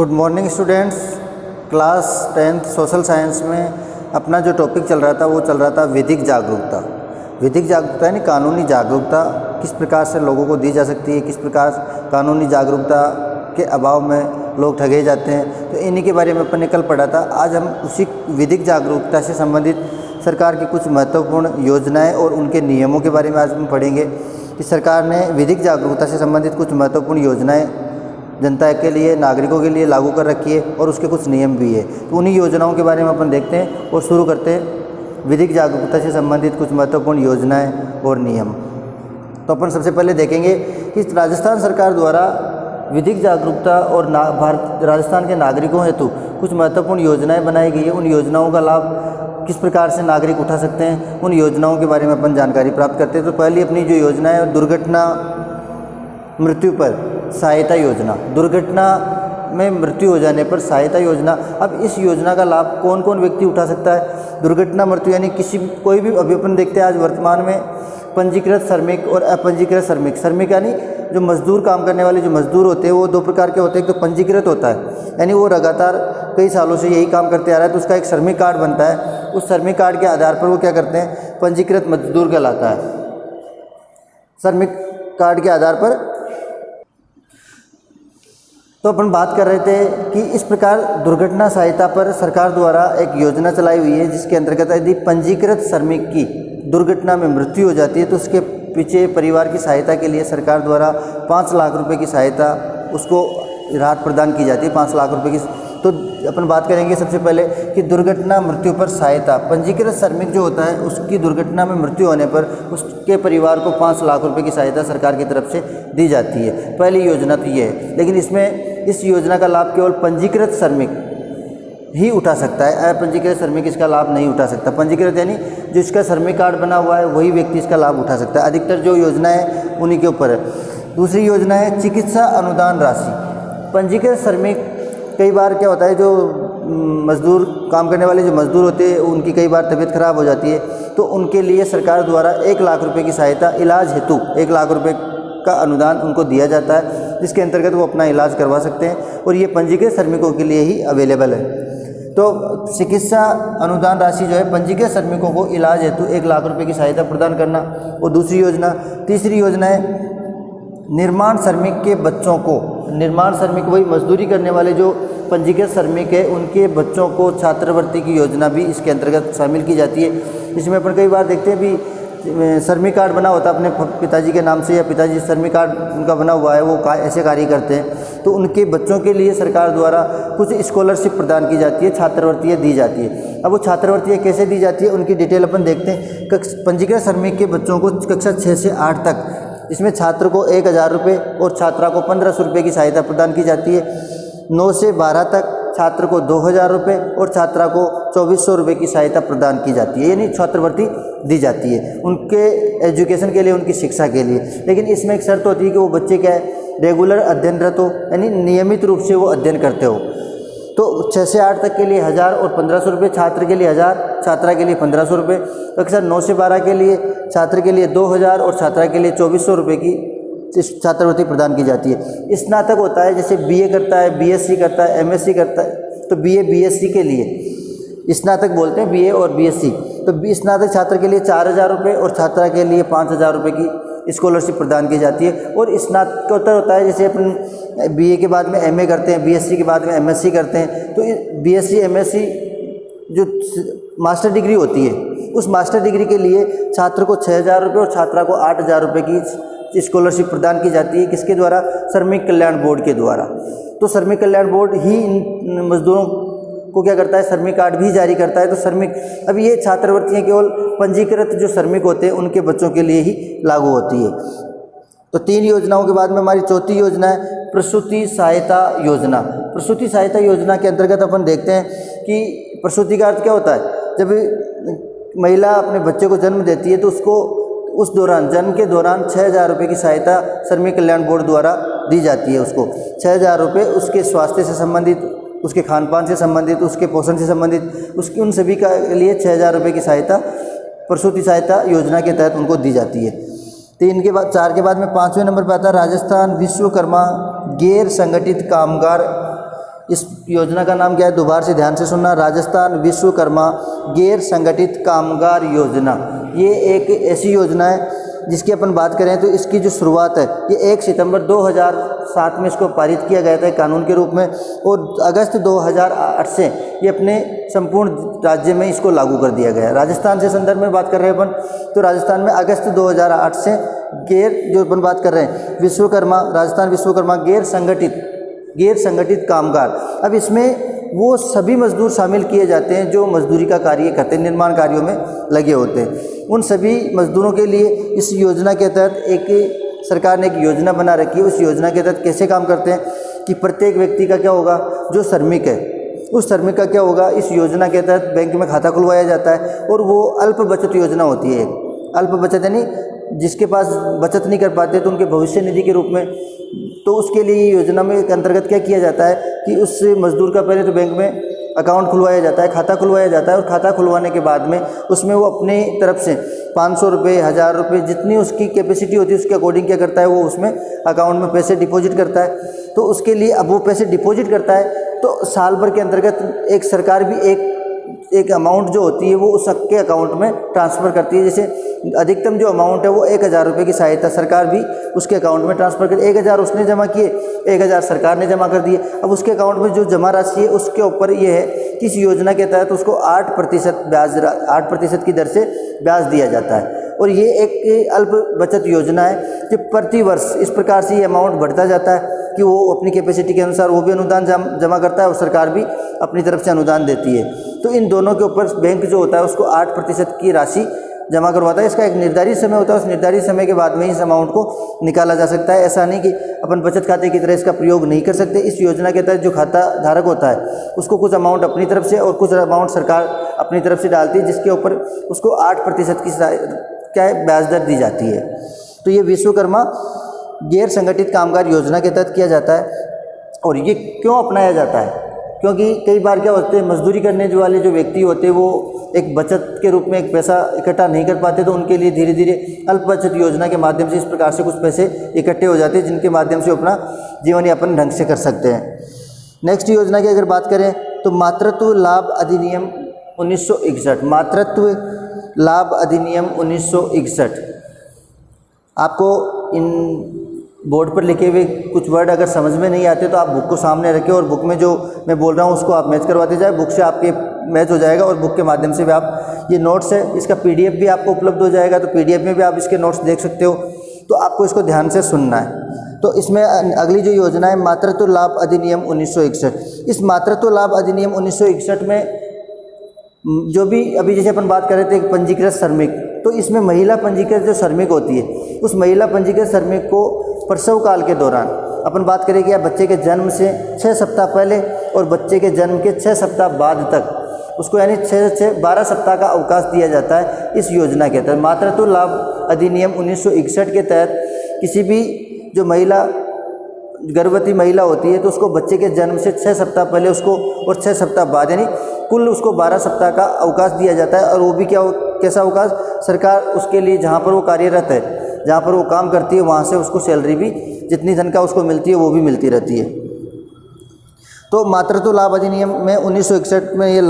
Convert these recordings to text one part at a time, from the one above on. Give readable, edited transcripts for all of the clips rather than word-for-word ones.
Good morning students. Class 10th social science में अपना जो टॉपिक चल रहा था वो चल रहा था विधिक जागरूकता। विधिक जागरूकता यानी कानूनी जागरूकता किस प्रकार से लोगों को दी जा सकती है, किस प्रकार कानूनी जागरूकता के अभाव में लोग ठगे जाते हैं, तो इन्हीं के बारे में अपन ने कल पढ़ा था। आज हम उसी विधिक जागरूकता से संबंधित सरकार की कुछ महत्वपूर्ण योजनाएं और उनके नियमों के बारे में आज हम पढ़ेंगे कि सरकार ने विधिक जागरूकता से संबंधित कुछ महत्वपूर्ण योजनाएं जनता के लिए, नागरिकों के लिए लागू कर रखी है और उसके कुछ नियम भी है। तो उन्हीं योजनाओं के बारे में अपन देखते हैं और शुरू करते हैं विधिक जागरूकता से संबंधित कुछ महत्वपूर्ण योजनाएं और नियम। तो अपन सबसे पहले देखेंगे कि राजस्थान सरकार द्वारा विधिक जागरूकता और राजस्थान के नागरिकों हेतु कुछ महत्वपूर्ण योजनाएं बनाई गई है। उन योजनाओं का लाभ किस प्रकार से नागरिक उठा सकते हैं, उन योजनाओं के बारे में अपन जानकारी प्राप्त करते हैं। तो पहली अपनी जो योजना है दुर्घटना मृत्यु पर सहायता योजना। दुर्घटना में मृत्यु हो जाने पर सहायता योजना। अब इस योजना का लाभ कौन कौन व्यक्ति उठा सकता है? दुर्घटना मृत्यु यानी कोई भी, अभी अपन देखते हैं आज वर्तमान में पंजीकृत श्रमिक और अपंजीकृत श्रमिक। श्रमिक यानी जो मजदूर, काम करने वाले जो मजदूर होते हैं वो दो प्रकार के होते हैं। एक तो पंजीकृत होता है यानी वो लगातार कई सालों से यही काम करते आ रहा है, तो उसका एक श्रमिक कार्ड बनता है। उस श्रमिक कार्ड के आधार पर वो क्या करते हैं, पंजीकृत मजदूर कहलाता है। श्रमिक कार्ड के आधार पर तो अपन बात कर रहे थे कि इस प्रकार दुर्घटना सहायता पर सरकार द्वारा एक योजना चलाई हुई है, जिसके अंतर्गत यदि पंजीकृत श्रमिक की दुर्घटना में मृत्यु हो जाती है तो उसके पीछे परिवार की सहायता के लिए सरकार द्वारा 5 लाख रुपए की सहायता, उसको राहत प्रदान की जाती है 5 लाख रुपए की। तो अपन बात करेंगे सबसे पहले कि दुर्घटना मृत्यु पर सहायता। पंजीकृत श्रमिक जो होता है उसकी दुर्घटना में मृत्यु होने पर उसके परिवार को 5 लाख रुपए की सहायता सरकार की तरफ से दी जाती है। पहली योजना तो ये है, लेकिन इसमें इस योजना का लाभ केवल पंजीकृत श्रमिक ही उठा सकता है, अपंजीकृत श्रमिक इसका लाभ नहीं उठा सकता। पंजीकृत यानी जिसका श्रमिक कार्ड बना हुआ है वही व्यक्ति इसका लाभ उठा सकता है। अधिकतर जो योजना है उन्हीं के ऊपर है। दूसरी योजना है चिकित्सा अनुदान राशि। पंजीकृत श्रमिक कई बार क्या होता है, जो मजदूर, काम करने वाले जो मजदूर होते हैं उनकी कई बार तबीयत खराब हो जाती है, तो उनके लिए सरकार द्वारा 1 लाख रुपए की सहायता, इलाज हेतु 1 लाख रुपए का अनुदान उनको दिया जाता है, जिसके अंतर्गत वो अपना इलाज करवा सकते हैं और ये पंजीकृत श्रमिकों के लिए ही अवेलेबल है। तो चिकित्सा अनुदान राशि जो है पंजीकृत श्रमिकों को इलाज हेतु 1 लाख रुपए की सहायता प्रदान करना, वो दूसरी योजना। तीसरी योजना है निर्माण श्रमिक के बच्चों को, निर्माण श्रमिक वही मजदूरी करने वाले जो पंजीकृत श्रमिक है उनके बच्चों को छात्रवृत्ति की योजना भी इसके अंतर्गत शामिल की जाती है। इसमें अपन कई बार देखते हैं भी श्रमिक कार्ड बना होता है अपने पिताजी के नाम से, या पिताजी श्रमिक कार्ड उनका बना हुआ है, वो ऐसे कार्य करते हैं, तो उनके बच्चों के लिए सरकार द्वारा कुछ स्कॉलरशिप प्रदान की जाती है, छात्रवृत्तियाँ दी जाती है। अब वो छात्रवृत्तियाँ कैसे दी जाती है उनकी डिटेल अपन देखते हैं। पंजीकृत श्रमिक के बच्चों को कक्षा 6 से 8 तक इसमें छात्र को 1000 रुपये और छात्रा को 1500 रुपये की सहायता प्रदान की जाती है। 9 से 12 तक छात्र को 2000 रुपये और छात्रा को 2400 रुपये की सहायता प्रदान की जाती है, यानी छात्रवृत्ति दी जाती है उनके एजुकेशन के लिए, उनकी शिक्षा के लिए। लेकिन इसमें एक शर्त होती है कि वो बच्चे क्या है, रेगुलर अध्ययनरत हो, यानी नियमित रूप से वो अध्ययन करते हो। तो 6 से 8 तक के लिए 1000 और 1500 रुपये, छात्र के लिए 1000, छात्रा के लिए 1500 रुपये। कक्षा 9 से 12 के लिए छात्र के लिए 2000 और छात्रा के लिए 2400 रुपये की छात्रवृत्ति प्रदान की जाती है। स्नातक होता है, जैसे बीए करता है, बीएससी करता है, एमएससी करता है, तो बीए बीएससी के लिए स्नातक बोलते हैं, बीए और बीएससी। तो स्नातक छात्र के लिए 4000 रुपये और छात्रा के लिए 5000 रुपये की स्कॉलरशिप प्रदान की जाती है। और स्नातकोत्तर होता है, जैसे अपन बीए के बाद में एमए करते हैं, बीएससी के बाद में एमएससी करते हैं, तो बीएससी एमएससी जो मास्टर डिग्री होती है उस मास्टर डिग्री के लिए छात्र को 6000 रुपये और छात्रा को 8000 रुपये की स्कॉलरशिप प्रदान की जाती है। किसके द्वारा? श्रमिक कल्याण बोर्ड के द्वारा। तो श्रमिक कल्याण बोर्ड ही इन मजदूरों को क्या करता है, श्रमिक कार्ड भी जारी करता है। तो श्रमिक, अब ये छात्रवृत्तियाँ केवल पंजीकृत जो श्रमिक होते हैं उनके बच्चों के लिए ही लागू होती है। तो 3 योजनाओं के बाद में हमारी चौथी योजना है प्रसूति सहायता योजना। प्रसूति सहायता योजना के अंतर्गत अपन देखते हैं कि प्रसूति का अर्थ क्या होता है, जब महिला अपने बच्चे को जन्म देती है तो उसको उस दौरान, जन्म के दौरान 6000 रुपये की सहायता श्रमिक कल्याण बोर्ड द्वारा दी जाती है। उसको 6000 रुपये उसके स्वास्थ्य से संबंधित, उसके खान पान से संबंधित, उसके पोषण से संबंधित, उसकी उन सभी का लिए 6000 रुपये की सहायता प्रसूति सहायता योजना के तहत उनको दी जाती है। 4 के बाद में 5वें नंबर पर आता है राजस्थान विश्वकर्मा गैर संगठित कामगार इस योजना का नाम क्या है, दोबारा से ध्यान से सुनना, राजस्थान विश्वकर्मा गैर संगठित कामगार योजना। ये एक ऐसी योजना है जिसकी अपन बात करें तो इसकी जो शुरुआत है ये 1 सितंबर 2007 में इसको पारित किया गया था कानून के रूप में, और अगस्त 2008 से ये अपने संपूर्ण राज्य में इसको लागू कर दिया गया है। राजस्थान से संदर्भ में बात कर रहे हैं अपन, तो राजस्थान में अगस्त 2008 से जो अपन बात कर रहे हैं विश्वकर्मा, राजस्थान विश्वकर्मा गैर संगठित कामगार। अब इसमें वो सभी मजदूर शामिल किए जाते हैं जो मजदूरी का कार्य करते हैं, निर्माण कार्यों में लगे होते हैं। उन सभी मजदूरों के लिए इस योजना के तहत एक सरकार ने एक योजना बना रखी है। उस योजना के तहत कैसे काम करते हैं कि प्रत्येक व्यक्ति का क्या होगा, जो श्रमिक है उस श्रमिक का क्या होगा, इस योजना के तहत बैंक में खाता खुलवाया जाता है, और वो अल्प बचत योजना होती है। अल्प बचत यानी जिसके पास बचत नहीं कर पाते तो उनके भविष्य निधि के रूप में, तो उसके लिए योजना में के अंतर्गत क्या किया जाता है कि उस मजदूर का पहले तो बैंक में अकाउंट खुलवाया जाता है, खाता खुलवाया जाता है, और खाता खुलवाने के बाद में उसमें वो अपनी तरफ से 500 रुपये, 1000 रुपये, जितनी उसकी कैपेसिटी होती है उसके अकॉर्डिंग क्या करता है, वो उसमें अकाउंट में पैसे डिपॉजिट करता है। तो उसके लिए अब वो पैसे डिपॉजिट करता है तो साल भर के अंतर्गत एक सरकार भी एक अमाउंट जो होती है वो उसके अकाउंट में ट्रांसफ़र करती है। जैसे अधिकतम जो अमाउंट है वो 1000 रुपये की सहायता सरकार भी उसके अकाउंट में ट्रांसफ़र करती है। 1000 उसने जमा किए, 1000 सरकार ने जमा कर दिए। अब उसके अकाउंट में जो जमा राशि है उसके ऊपर ये है कि इस योजना के तहत उसको 8% की दर से ब्याज दिया जाता है। और ये एक अल्प बचत योजना है कि प्रति वर्ष इस प्रकार से ये अमाउंट बढ़ता जाता है कि वो अपनी कैपेसिटी के अनुसार वो भी अनुदान जमा करता है और सरकार भी अपनी तरफ से अनुदान देती है। तो इन दोनों के ऊपर बैंक जो होता है उसको 8% की राशि जमा करवाता है। इसका एक निर्धारित समय होता है, उस निर्धारित समय के बाद में इस अमाउंट को निकाला जा सकता है। ऐसा नहीं कि अपन बचत खाते की तरह इसका प्रयोग नहीं कर सकते। इस योजना के तहत जो खाता धारक होता है उसको कुछ अमाउंट अपनी तरफ से और कुछ अमाउंट सरकार अपनी तरफ से डालती है, जिसके ऊपर उसको 8% की क्या है ब्याज दर दी जाती है। तो ये विश्वकर्मा गैर संगठित कामगार योजना के तहत किया जाता है। और ये क्यों अपनाया जाता है, क्योंकि कई बार क्या होते हैं, मजदूरी करने वाले जो व्यक्ति होते हैं वो एक बचत के रूप में एक पैसा इकट्ठा नहीं कर पाते, तो उनके लिए धीरे धीरे अल्प बचत योजना के माध्यम से इस प्रकार से कुछ पैसे इकट्ठे हो जाते हैं, जिनके माध्यम से अपना जीवन यापन ढंग से कर सकते हैं। नेक्स्ट योजना की अगर बात करें तो मातृत्व लाभ अधिनियम 1961, मातृत्व लाभ अधिनियम 1961। आपको इन बोर्ड पर लिखे हुए कुछ वर्ड अगर समझ में नहीं आते तो आप बुक को सामने रखें और बुक में जो मैं बोल रहा हूँ उसको आप मैच करवाते जाए। बुक से आपके मैच हो जाएगा और बुक के माध्यम से भी आप, ये नोट्स है, इसका PDF भी आपको उपलब्ध हो जाएगा, तो PDF में भी आप इसके नोट्स देख सकते हो। तो आपको इसको ध्यान से सुनना है। तो इसमें अगली जो योजना है मातृत्व लाभ अधिनियम 1961। इस मातृत्व लाभ अधिनियम 1961 में जो भी अभी जैसे अपन बात कर रहे थे पंजीकृत श्रमिक, तो इसमें महिला पंजीकृत जो श्रमिक होती है उस महिला पंजीकृत श्रमिक को प्रसव काल के दौरान अपन बात करें कि बच्चे के जन्म से 6 सप्ताह पहले और बच्चे के जन्म के 6 सप्ताह बाद तक उसको यानी 12 सप्ताह का अवकाश दिया जाता है। इस योजना के तहत मातृत्व लाभ अधिनियम 1961 के तहत किसी भी जो महिला गर्भवती महिला होती है तो उसको बच्चे के जन्म से 6 सप्ताह पहले उसको और 6 सप्ताह बाद यानी कुल उसको 12 सप्ताह का अवकाश दिया जाता है। और वो भी कैसा अवकाश, सरकार उसके लिए जहाँ पर वो कार्यरत है, जहाँ पर वो काम करती है वहाँ से उसको सैलरी भी जितनी तनख्वाह उसको मिलती है वो भी मिलती रहती है। तो मातृत्व लाभ अधिनियम में 1961 में ये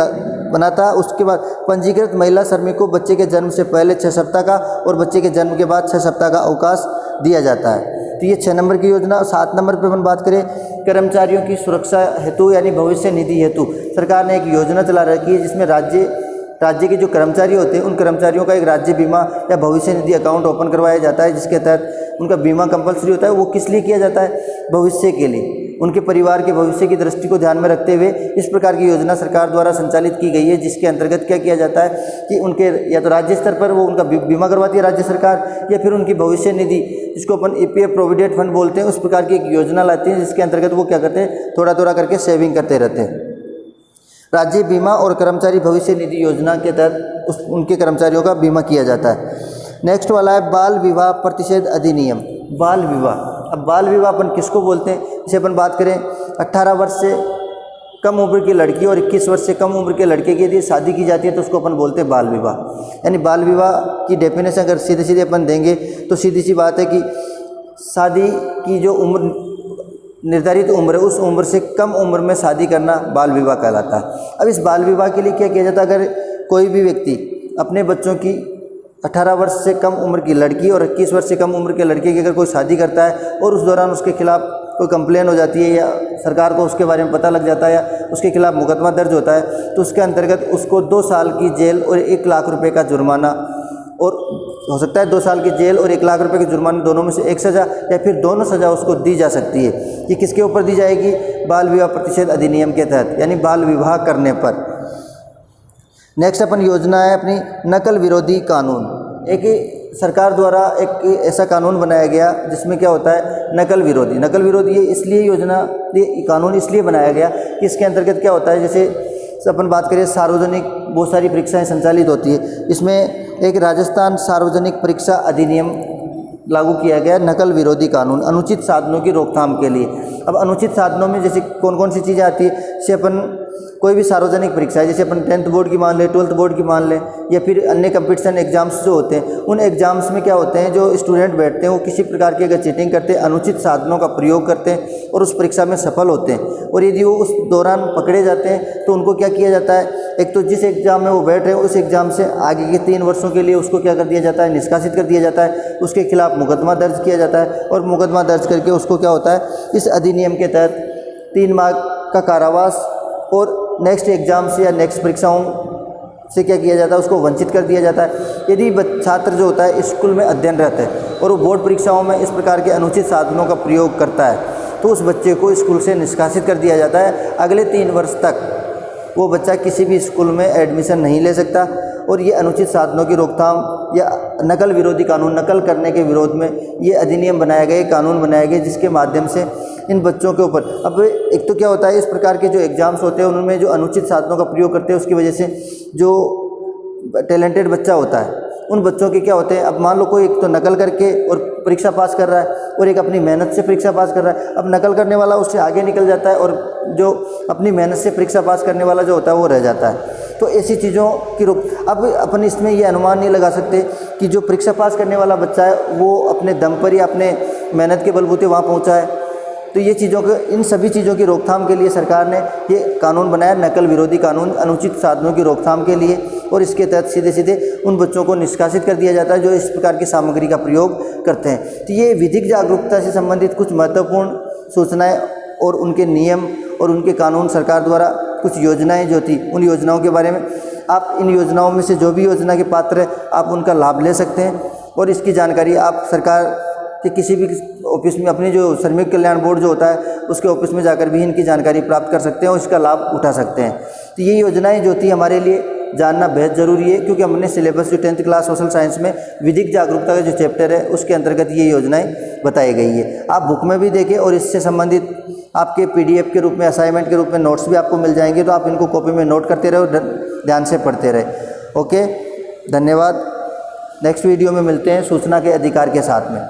बना था। उसके बाद पंजीकृत महिला श्रमिक को बच्चे के जन्म से पहले 6 सप्ताह का और बच्चे के जन्म के बाद 6 सप्ताह का अवकाश दिया जाता है। तो ये 6 नंबर की योजना। 7 नंबर पे अपन बात करें कर्मचारियों की सुरक्षा हेतु यानी भविष्य निधि हेतु सरकार ने एक योजना चला रखी है, जिसमें राज्य के जो कर्मचारी होते हैं उन कर्मचारियों का एक राज्य बीमा या भविष्य निधि अकाउंट ओपन करवाया जाता है, जिसके तहत उनका बीमा कंपलसरी होता है। वो किस लिए किया जाता है, भविष्य के लिए, उनके परिवार के भविष्य की दृष्टि को ध्यान में रखते हुए इस प्रकार की योजना सरकार द्वारा संचालित की गई है, जिसके अंतर्गत क्या किया जाता है कि उनके या तो राज्य स्तर पर वो उनका बीमा करवाती है राज्य सरकार, या फिर उनकी भविष्य निधि जिसको अपन EPF प्रोविडेंट फंड बोलते हैं, उस प्रकार की एक योजना लाती है, जिसके अंतर्गत वो क्या करते हैं, थोड़ा थोड़ा करके सेविंग करते रहते हैं। राज्य बीमा और कर्मचारी भविष्य निधि योजना के तहत उनके कर्मचारियों का बीमा किया जाता है। नेक्स्ट वाला है बाल विवाह प्रतिषेध अधिनियम। बाल विवाह, अब बाल विवाह अपन किसको बोलते हैं, जैसे अपन बात करें 18 वर्ष से कम उम्र की लड़की और 21 वर्ष से कम उम्र के लड़के के लिए शादी की जाती है तो उसको अपन बोलते हैं बाल विवाह। यानी बाल विवाह की डेफिनेशन अगर सीधे सीधे अपन देंगे तो सीधी सी बात है कि शादी की जो उम्र निर्धारित उम्र है, उस उम्र से कम उम्र में शादी करना बाल विवाह कहलाता है। अब इस बाल विवाह के लिए क्या किया जाता है, अगर कोई भी व्यक्ति अपने बच्चों की 18 वर्ष से कम उम्र की लड़की और 21 वर्ष से कम उम्र के लड़के की अगर कोई शादी करता है और उस दौरान उसके खिलाफ कोई कंप्लेन हो जाती है या सरकार को उसके बारे में पता लग जाता है या उसके खिलाफ मुकदमा दर्ज होता है, तो उसके अंतर्गत उसको 2 साल की जेल और 1 लाख रुपए का जुर्माना, और हो सकता है 2 साल की जेल और 1 लाख रुपए के जुर्माने दोनों में से एक सज़ा या फिर दोनों सज़ा उसको दी जा सकती है। ये किसके ऊपर दी जाएगी? बाल विवाह प्रतिषेध अधिनियम के तहत, यानी बाल विवाह करने पर। नेक्स्ट अपन योजना है अपनी नकल विरोधी कानून। एक सरकार द्वारा एक ऐसा कानून बनाया गया जिसमें क्या होता है, नकल विरोधी। नकल विरोधी ये इसलिए ये कानून इसलिए बनाया गया कि इसके अंतर्गत क्या होता है, जैसे अपन बात करें सार्वजनिक बहुत सारी परीक्षाएं संचालित होती है, इसमें एक राजस्थान सार्वजनिक परीक्षा अधिनियम लागू किया गया, नकल विरोधी कानून, अनुचित साधनों की रोकथाम के लिए। अब अनुचित साधनों में जैसे कौन कौन सी चीज़ें आती है, जैसे अपन कोई भी सार्वजनिक परीक्षा है, जैसे अपन 10th बोर्ड की मान लें, 12th बोर्ड की मान लें, या फिर अन्य कंपटीशन एग्जाम्स जो होते हैं, उन एग्जाम्स में क्या होते हैं, जो स्टूडेंट बैठते हैं वो किसी प्रकार की अगर चीटिंग करते हैं, अनुचित साधनों का प्रयोग करते हैं और उस परीक्षा में सफल होते हैं, और यदि वो उस दौरान पकड़े जाते हैं तो उनको क्या किया जाता है, एक तो जिस एग्ज़ाम में वो बैठ रहे हैं उस एग्ज़ाम से आगे के 3 वर्षों के लिए उसको क्या कर दिया जाता है, निष्कासित कर दिया जाता है, उसके खिलाफ मुकदमा दर्ज किया जाता है, और मुकदमा दर्ज करके उसको क्या होता है, इस अधिनियम के तहत 3 माह का कारावास और नेक्स्ट एग्ज़ाम से या नेक्स्ट परीक्षाओं से क्या किया जाता है, उसको वंचित कर दिया जाता है। यदि छात्र जो होता है स्कूल में अध्ययनरत है और वो बोर्ड परीक्षाओं में इस प्रकार के अनुचित साधनों का प्रयोग करता है, तो उस बच्चे को स्कूल से निष्कासित कर दिया जाता है। अगले 3 वर्ष तक वो बच्चा किसी भी स्कूल में एडमिशन नहीं ले सकता। और ये अनुचित साधनों की रोकथाम या नकल विरोधी कानून, नकल करने के विरोध में ये अधिनियम बनाया गया, कानून बनाया गया, जिसके माध्यम से इन बच्चों के ऊपर, अब एक तो क्या होता है, इस प्रकार के जो एग्ज़ाम्स होते हैं उनमें जो अनुचित साधनों का प्रयोग करते हैं उसकी वजह से जो टैलेंटेड बच्चा होता है उन बच्चों के क्या होते हैं, अब मान लो कोई एक तो नकल करके और परीक्षा पास कर रहा है और एक अपनी मेहनत से परीक्षा पास कर रहा है। अब नकल करने वाला उससे आगे निकल जाता है और जो अपनी मेहनत से परीक्षा पास करने वाला जो होता है वो रह जाता है। तो ऐसी चीज़ों की रोक, अब अपन इसमें ये अनुमान नहीं लगा सकते कि जो परीक्षा पास करने वाला बच्चा है वो अपने दम पर या अपने मेहनत के बलबूते वहाँ पहुँचा है। तो ये चीज़ों के, इन सभी चीज़ों की रोकथाम के लिए सरकार ने ये कानून बनाया, नकल विरोधी कानून, अनुचित साधनों की रोकथाम के लिए, और इसके तहत सीधे सीधे उन बच्चों को निष्कासित कर दिया जाता है जो इस प्रकार की सामग्री का प्रयोग करते हैं। तो ये विधिक जागरूकता से संबंधित कुछ महत्वपूर्ण सूचनाएं और उनके नियम और उनके कानून, सरकार द्वारा कुछ योजनाएं जो थी उन योजनाओं के बारे में, आप इन योजनाओं में से जो भी योजना के पात्र है आप उनका लाभ ले सकते हैं। और इसकी जानकारी आप सरकार कि किसी भी ऑफिस में, अपनी जो श्रमिक कल्याण बोर्ड जो होता है उसके ऑफिस में जाकर भी इनकी जानकारी प्राप्त कर सकते हैं और इसका लाभ उठा सकते हैं। तो ये योजनाएं जो थी हमारे लिए जानना बेहद ज़रूरी है, क्योंकि हमने सिलेबस जो 10th क्लास सोशल साइंस में विधिक जागरूकता का जो चैप्टर है उसके अंतर्गत ये योजनाएं बताई गई है। आप बुक में भी देखें और इससे संबंधित आपके PDF के रूप में, असाइनमेंट के रूप में नोट्स भी आपको मिल जाएंगे, तो आप इनको कॉपी में नोट करते रहे और ध्यान से पढ़ते रहे। ओके, धन्यवाद। नेक्स्ट वीडियो में मिलते हैं सूचना के अधिकार के साथ में।